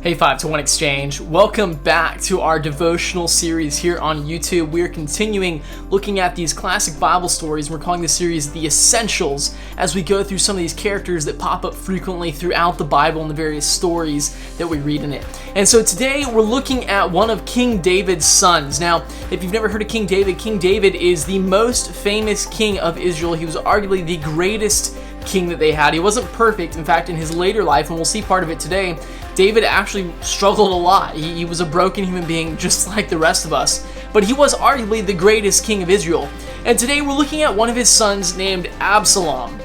Hey 5 to 1 Exchange, welcome back to our devotional series here on YouTube. We are continuing looking at these classic Bible stories. We're calling this series The Essentials as we go through some of these characters that pop up frequently throughout the Bible and the various stories that we read in it. And so today we're looking at one of King David's sons. Now, if you've never heard of King David is the most famous king of Israel. He was arguably the greatest king that they had. He wasn't perfect. In fact, in his later life, and we'll see part of it today, David actually struggled a lot. He was a broken human being just like the rest of us, but he was arguably the greatest king of Israel. And today we're looking at one of his sons named Absalom.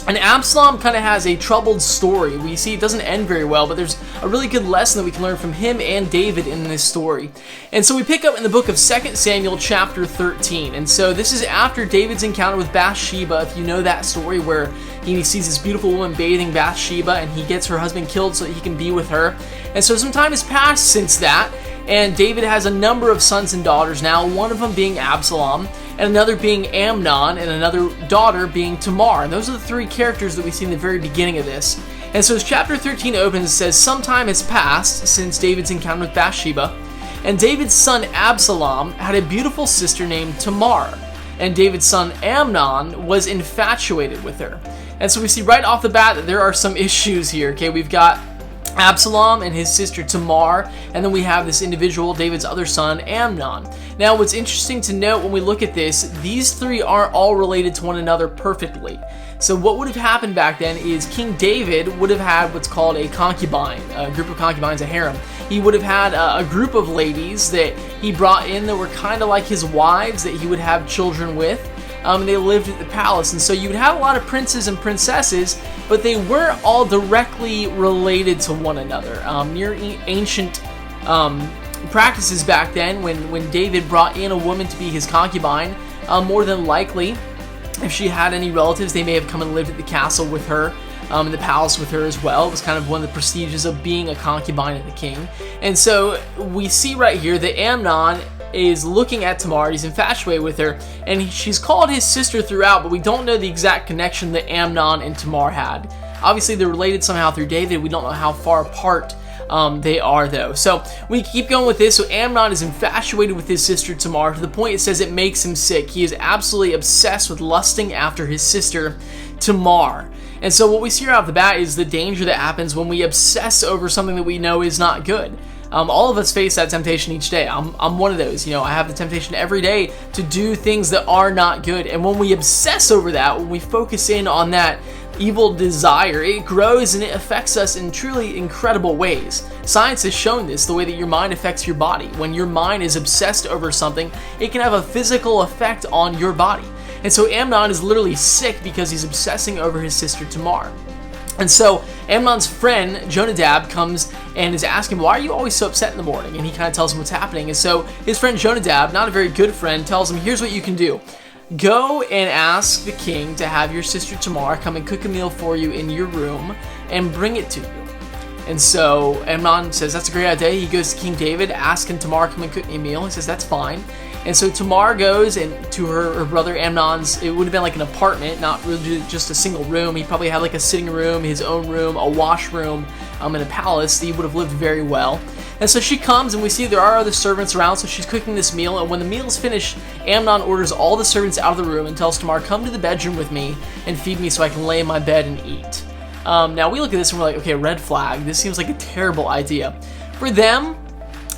And Absalom kind of has a troubled story. We see it doesn't end very well, but there's a really good lesson that we can learn from him and David in this story. And so we pick up in the book of 2 Samuel chapter 13. And so this is after David's encounter with Bathsheba, if you know that story, where he sees this beautiful woman bathing Bathsheba and he gets her husband killed so that he can be with her. And so some time has passed since that, and David has a number of sons and daughters now, one of them being Absalom, and another being Amnon, and another daughter being Tamar. And those are the three characters that we see in the very beginning of this. And so as chapter 13 opens, it says, "Some time has passed since David's encounter with Bathsheba, and David's son Absalom had a beautiful sister named Tamar, and David's son Amnon was infatuated with her." And so we see right off the bat that there are some issues here. Okay, we've got Absalom and his sister Tamar, and then we have this individual, David's other son, Amnon. Now, what's interesting to note when we look at this, these three aren't all related to one another perfectly. So what would have happened back then is King David would have had what's called a concubine, a group of concubines, a harem. He would have had a group of ladies that he brought in that were kind of like his wives that he would have children with. They lived at the palace, and so you would have a lot of princes and princesses, but they weren't all directly related to one another. Near ancient practices back then, when David brought in a woman to be his concubine, more than likely, if she had any relatives, they may have come and lived at the castle with her, in the palace with her as well. It was kind of one of the prestiges of being a concubine of the king. And so we see right here that Amnon is looking at Tamar, he's infatuated with her, and she's called his sister throughout, but we don't know the exact connection that Amnon and Tamar had. Obviously, they're related somehow through David. We don't know how far apart they are, though. So we keep going with this. So Amnon is infatuated with his sister Tamar to the point it says it makes him sick. He is absolutely obsessed with lusting after his sister Tamar. And so what we see right off the bat is the danger that happens when we obsess over something that we know is not good. All of us face that temptation each day. I'm one of those. I have the temptation every day to do things that are not good. And when we obsess over that, when we focus in on that evil desire, it grows and it affects us in truly incredible ways. Science has shown this, the way that your mind affects your body. When your mind is obsessed over something, it can have a physical effect on your body. And so Amnon is literally sick because he's obsessing over his sister Tamar. And so Amnon's friend Jonadab comes and is asking, "Why are you always so upset in the morning?" And he kind of tells him what's happening. And so his friend Jonadab, not a very good friend, tells him, "Here's what you can do. Go and ask the king to have your sister Tamar come and cook a meal for you in your room and bring it to you." And so Amnon says, "That's a great idea." He goes to King David, asking Tamar to come and cook me a meal. He says, "That's fine." And so Tamar goes and to her brother Amnon's, it would have been like an apartment, not really just a single room. He probably had like a sitting room, his own room, a washroom, in a palace. He would have lived very well. And so she comes, and we see there are other servants around, so she's cooking this meal. And when the meal's finished, Amnon orders all the servants out of the room and tells Tamar, "Come to the bedroom with me and feed me so I can lay in my bed and eat." Now we look at this and we're like, okay, red flag. This seems like a terrible idea. For them,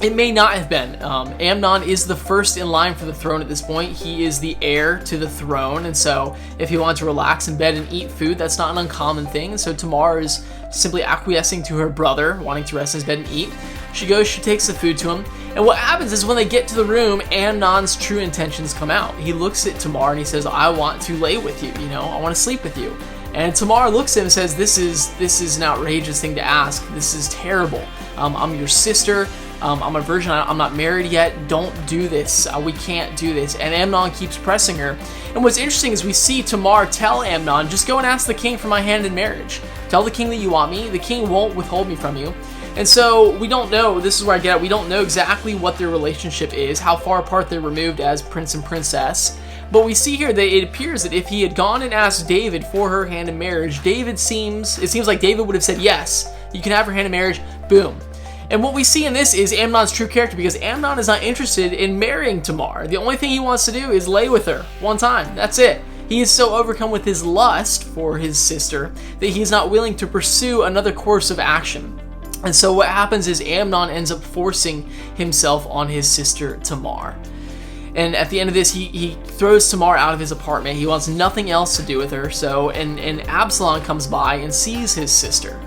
it may not have been. Amnon is the first in line for the throne at this point. He is the heir to the throne, and so if he wanted to relax in bed and eat food, that's not an uncommon thing. So Tamar is simply acquiescing to her brother, wanting to rest in his bed and eat. She goes, she takes the food to him, and what happens is when they get to the room, Amnon's true intentions come out. He looks at Tamar and he says, "I want to lay with you, I want to sleep with you." And Tamar looks at him and says, this is an outrageous thing to ask. This is terrible. I'm your sister. I'm a virgin. I'm not married yet. Don't do this. We can't do this. And Amnon keeps pressing her. And what's interesting is we see Tamar tell Amnon, "Just go and ask the king for my hand in marriage. Tell the king that you want me. The king won't withhold me from you." And so we don't know, this is where I get at, we don't know exactly what their relationship is, how far apart they're removed as prince and princess. But we see here that it appears that if he had gone and asked David for her hand in marriage, it seems like David would have said, "Yes, you can have her hand in marriage," boom. And what we see in this is Amnon's true character, because Amnon is not interested in marrying Tamar. The only thing he wants to do is lay with her one time. That's it. He is so overcome with his lust for his sister that he's not willing to pursue another course of action. And so what happens is Amnon ends up forcing himself on his sister Tamar. And at the end of this, he throws Tamar out of his apartment. He wants nothing else to do with her. And Absalom comes by and sees his sister.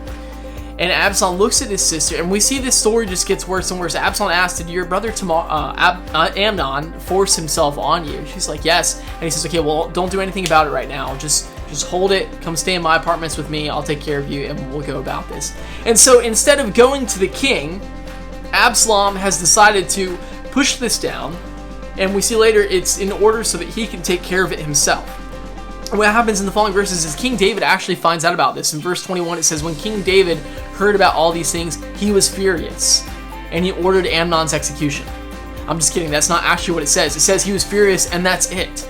And Absalom looks at his sister, and we see this story just gets worse and worse. Absalom asks, did your brother Amnon force himself on you? She's like, yes. And he says, okay, well, don't do anything about it right now. Just hold it. Come stay in my apartments with me. I'll take care of you, and we'll go about this. And so instead of going to the king, Absalom has decided to push this down. And we see later it's in order so that he can take care of it himself. What happens in the following verses is King David actually finds out about this. In verse 21, it says, when King David heard about all these things, he was furious, and he ordered Amnon's execution. I'm just kidding. That's not actually what it says. It says he was furious, and that's it.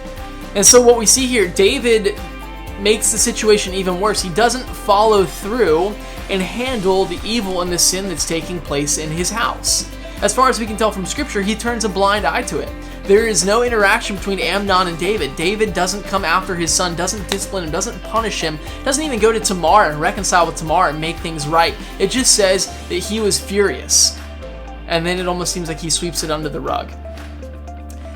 And so what we see here, David makes the situation even worse. He doesn't follow through and handle the evil and the sin that's taking place in his house. As far as we can tell from Scripture, he turns a blind eye to it. There is no interaction between Amnon and David. David doesn't come after his son, doesn't discipline him, doesn't punish him, doesn't even go to Tamar and reconcile with Tamar and make things right. It just says that he was furious. And then it almost seems like he sweeps it under the rug.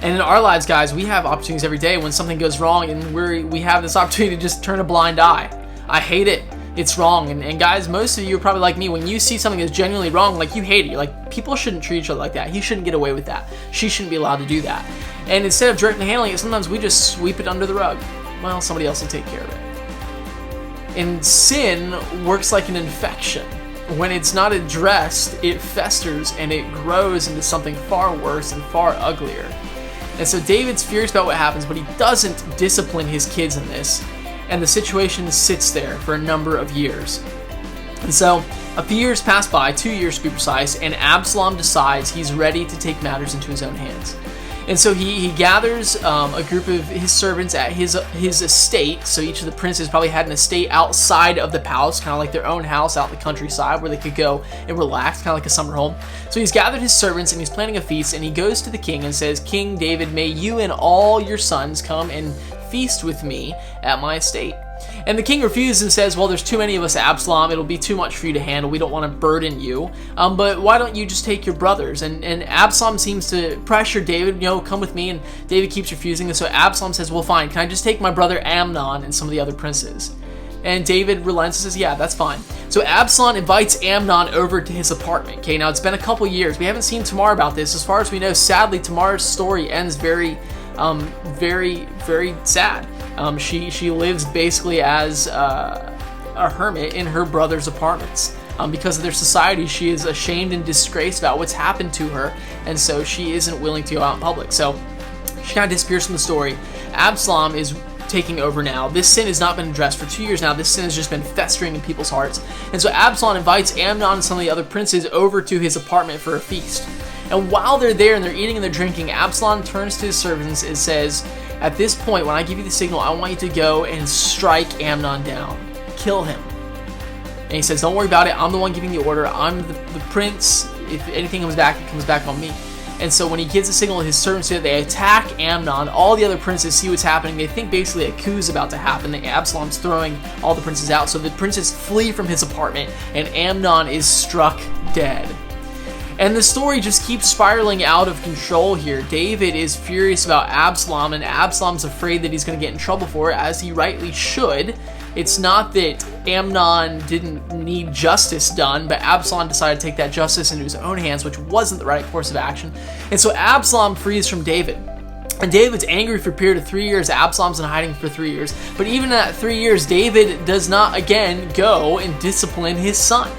And in our lives, guys, we have opportunities every day when something goes wrong, and we have this opportunity to just turn a blind eye. I hate it. It's wrong. And guys, most of you are probably like me. When you see something that's genuinely wrong, like you hate it. You're like, people shouldn't treat each other like that. He shouldn't get away with that. She shouldn't be allowed to do that. And instead of directly handling it, sometimes we just sweep it under the rug. Well, somebody else will take care of it. And sin works like an infection. When it's not addressed, it festers and it grows into something far worse and far uglier. And so David's furious about what happens, but he doesn't discipline his kids in this. And the situation sits there for a number of years. And so a few years pass by, 2 years to be precise, and Absalom decides he's ready to take matters into his own hands. And so he gathers a group of his servants at his estate. So each of the princes probably had an estate outside of the palace, kind of like their own house out in the countryside where they could go and relax, kind of like a summer home. So he's gathered his servants and he's planning a feast, and he goes to the king and says, King David, may you and all your sons come and feast with me at my estate. And the king refuses and says, well, there's too many of us, Absalom. It'll be too much for you to handle. We don't want to burden you. But why don't you just take your brothers? And Absalom seems to pressure David, come with me. And David keeps refusing. And so Absalom says, well, fine. Can I just take my brother Amnon and some of the other princes? And David relents and says, yeah, that's fine. So Absalom invites Amnon over to his apartment. Okay, now it's been a couple years. We haven't seen Tamar about this. As far as we know, sadly, Tamar's story ends very, very sad. She lives basically as a hermit in her brother's apartments. Because of their society, she is ashamed and disgraced about what's happened to her, and so she isn't willing to go out in public. So she kind of disappears from the story. Absalom is taking over now. This sin has not been addressed for 2 years now. This sin has just been festering in people's hearts. And so Absalom invites Amnon and some of the other princes over to his apartment for a feast. And while they're there and they're eating and they're drinking, Absalom turns to his servants and says, at this point, when I give you the signal, I want you to go and strike Amnon down. Kill him. And he says, don't worry about it. I'm the one giving the order. I'm the prince. If anything comes back, it comes back on me. And so when he gives the signal, his servants do it. They attack Amnon. All the other princes see what's happening. They think basically a coup is about to happen. Absalom's throwing all the princes out. So the princes flee from his apartment, and Amnon is struck dead. And the story just keeps spiraling out of control here. David is furious about Absalom, and Absalom's afraid that he's going to get in trouble for it, as he rightly should. It's not that Amnon didn't need justice done, but Absalom decided to take that justice into his own hands, which wasn't the right course of action. And so Absalom flees from David. And David's angry for a period of 3 years. Absalom's in hiding for 3 years. But even in that 3 years, David does not again go and discipline his son.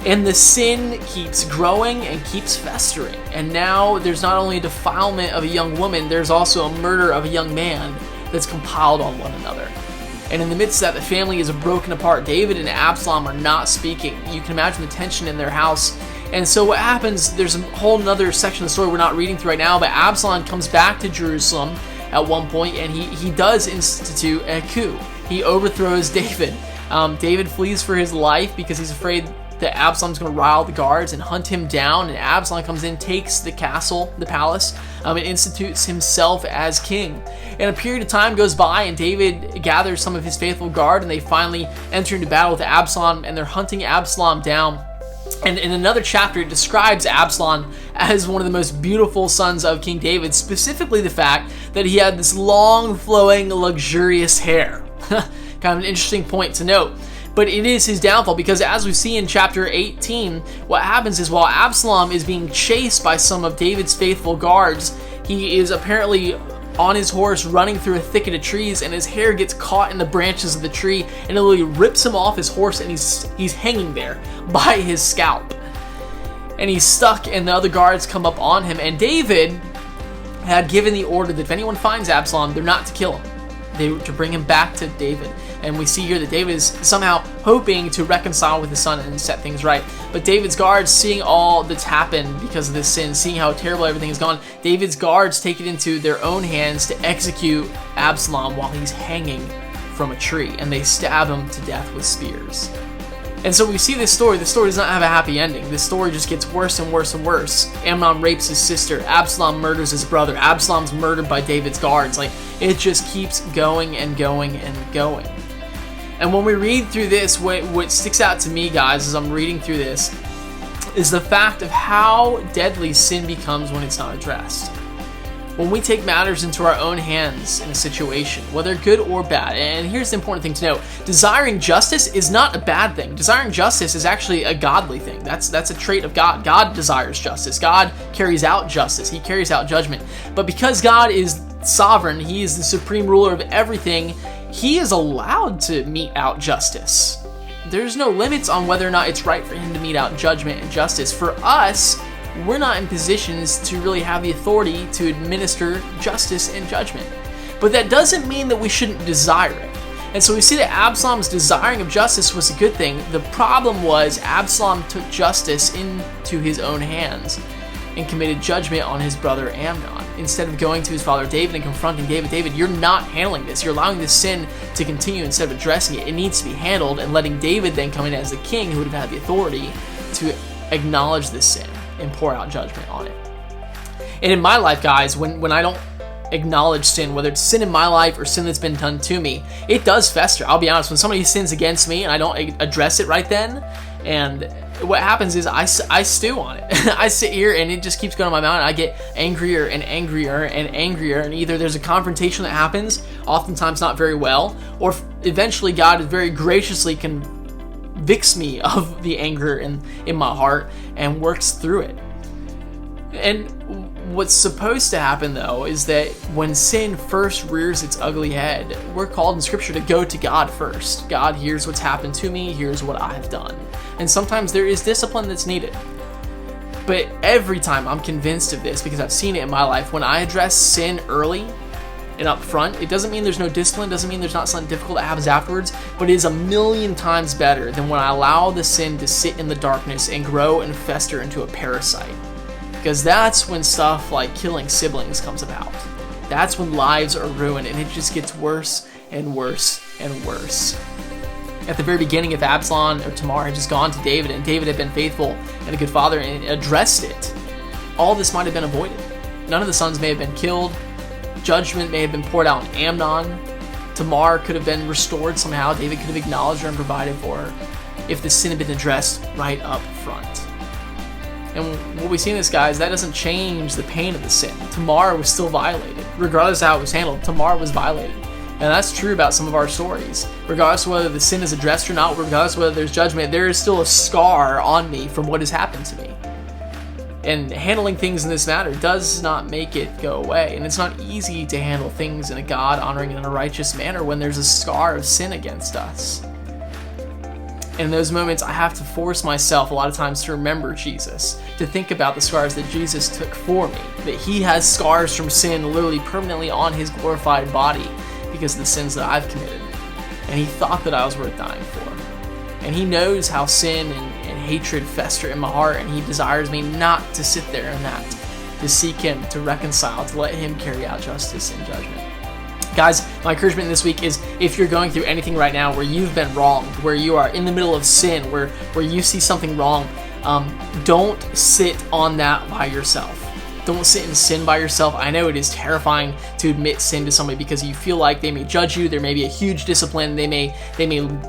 And the sin keeps growing and keeps festering. And now there's not only a defilement of a young woman, there's also a murder of a young man that's compiled on one another. And in the midst of that, the family is broken apart. David and Absalom are not speaking. You can imagine the tension in their house. And so what happens, there's a whole nother section of the story we're not reading through right now, but Absalom comes back to Jerusalem at one point, and he does institute a coup. He overthrows David. David flees for his life because he's afraid that Absalom's going to rile the guards and hunt him down, and Absalom comes in, takes the castle, the palace, and institutes himself as king. And a period of time goes by, and David gathers some of his faithful guard, and they finally enter into battle with Absalom, and they're hunting Absalom down. And in another chapter, it describes Absalom as one of the most beautiful sons of King David, specifically the fact that he had this long, flowing, luxurious hair. Kind of an interesting point to note. But it is his downfall, because as we see in chapter 18, what happens is while Absalom is being chased by some of David's faithful guards, he is apparently on his horse running through a thicket of trees, and his hair gets caught in the branches of the tree, and it literally rips him off his horse, and he's hanging there by his scalp. And he's stuck, and the other guards come up on him, and David had given the order that if anyone finds Absalom, they're not to kill him. They were to bring him back to David. And we see here that David is somehow hoping to reconcile with his son and set things right. But David's guards, seeing all that's happened because of this sin, seeing how terrible everything has gone, David's guards take it into their own hands to execute Absalom while he's hanging from a tree. And they stab him to death with spears. And so we see this story. This story does not have a happy ending. This story just gets worse and worse and worse. Amnon rapes his sister. Absalom murders his brother. Absalom's murdered by David's guards. Like, it just keeps going and going and going. And when we read through this, what sticks out to me, guys, as I'm reading through this, is the fact of how deadly sin becomes when it's not addressed. When we take matters into our own hands in a situation, whether good or bad, and here's the important thing to note, desiring justice is not a bad thing. Desiring justice is actually a godly thing. That's a trait of God. God desires justice. God carries out justice. He carries out judgment. But because God is sovereign, He is the supreme ruler of everything, He is allowed to mete out justice. There's no limits on whether or not it's right for Him to mete out judgment and justice. For us, we're not in positions to really have the authority to administer justice and judgment. But that doesn't mean that we shouldn't desire it. And so we see that Absalom's desiring of justice was a good thing. The problem was Absalom took justice into his own hands and committed judgment on his brother Amnon. Instead of going to his father David and confronting David, you're not handling this. You're allowing this sin to continue instead of addressing it. It needs to be handled, and letting David then come in as the king who would have had the authority to acknowledge this sin and pour out judgment on it. And in my life, guys, when I don't acknowledge sin, whether it's sin in my life or sin that's been done to me, it does fester. I'll be honest, when somebody sins against me and I don't address it right then, and what happens is I stew on it. I sit here and it just keeps going on my mind. I get angrier and angrier and angrier, and either there's a confrontation that happens, oftentimes not very well, or eventually God very graciously convicts me of the anger in my heart and works through it. And what's supposed to happen, though, is that when sin first rears its ugly head, we're called in Scripture to go to God first. God, here's what's happened to me, here's what I have done. And sometimes there is discipline that's needed. But every time I'm convinced of this, because I've seen it in my life, when I address sin early and up front, it doesn't mean there's no discipline, doesn't mean there's not something difficult that happens afterwards, but it is 1,000,000 times better than when I allow the sin to sit in the darkness and grow and fester into a parasite. Because that's when stuff like killing siblings comes about. That's when lives are ruined, and it just gets worse and worse and worse. At the very beginning, if Absalom or Tamar had just gone to David, and David had been faithful and a good father and addressed it, all this might have been avoided. None of the sons may have been killed. Judgment may have been poured out on Amnon. Tamar could have been restored somehow. David could have acknowledged her and provided for her if the sin had been addressed right up front. And what we see in this, guys, that doesn't change the pain of the sin. Tamar was still violated. Regardless of how it was handled, Tamar was violated. And that's true about some of our stories. Regardless of whether the sin is addressed or not, regardless of whether there's judgment, there is still a scar on me from what has happened to me. And handling things in this matter does not make it go away. And it's not easy to handle things in a God-honoring and a righteous manner when there's a scar of sin against us. And in those moments, I have to force myself a lot of times to remember Jesus, to think about the scars that Jesus took for me, that He has scars from sin literally permanently on His glorified body because of the sins that I've committed. And He thought that I was worth dying for. And He knows how sin and hatred fester in my heart, and He desires me not to sit there in that, to seek Him, to reconcile, to let Him carry out justice and judgment. Guys, my encouragement this week is if you're going through anything right now where you've been wronged, where you are in the middle of sin, where you see something wrong, don't sit on that by yourself. Don't sit in sin by yourself. I know it is terrifying to admit sin to somebody because you feel like they may judge you, there may be a huge discipline, they may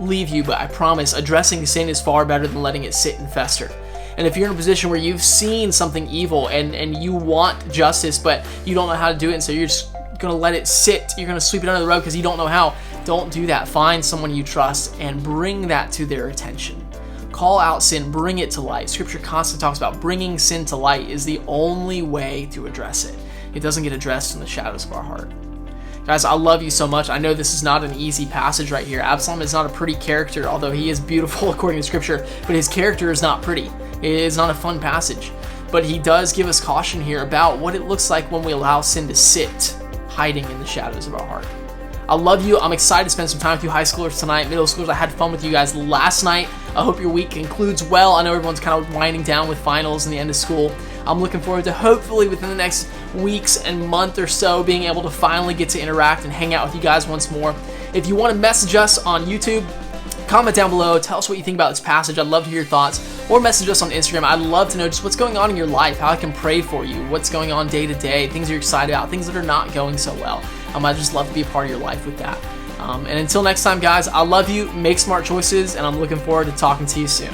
leave you, but I promise addressing sin is far better than letting it sit and fester. And if you're in a position where you've seen something evil and you want justice, but you don't know how to do it, and so you're just going to let it sit, you're going to sweep it under the rug because you don't know how, don't do that. Find someone you trust and bring that to their attention. Call out sin, bring it to light. Scripture constantly talks about bringing sin to light is the only way to address it. It doesn't get addressed in the shadows of our heart. Guys, I love you so much. I know this is not an easy passage right here. Absalom is not a pretty character, although he is beautiful according to Scripture, but his character is not pretty. It is not a fun passage. But he does give us caution here about what it looks like when we allow sin to sit, hiding in the shadows of our heart. I love you. I'm excited to spend some time with you high schoolers tonight, middle schoolers. I had fun with you guys last night. I hope your week concludes well. I know everyone's kind of winding down with finals and the end of school. I'm looking forward to hopefully within the next weeks and month or so being able to finally get to interact and hang out with you guys once more. If you want to message us on YouTube, comment down below. Tell us what you think about this passage. I'd love to hear your thoughts. Or message us on Instagram. I'd love to know just what's going on in your life, how I can pray for you, what's going on day to day, things you're excited about, things that are not going so well. I'd just love to be a part of your life with that. And until next time, guys, I love you. Make smart choices, and I'm looking forward to talking to you soon.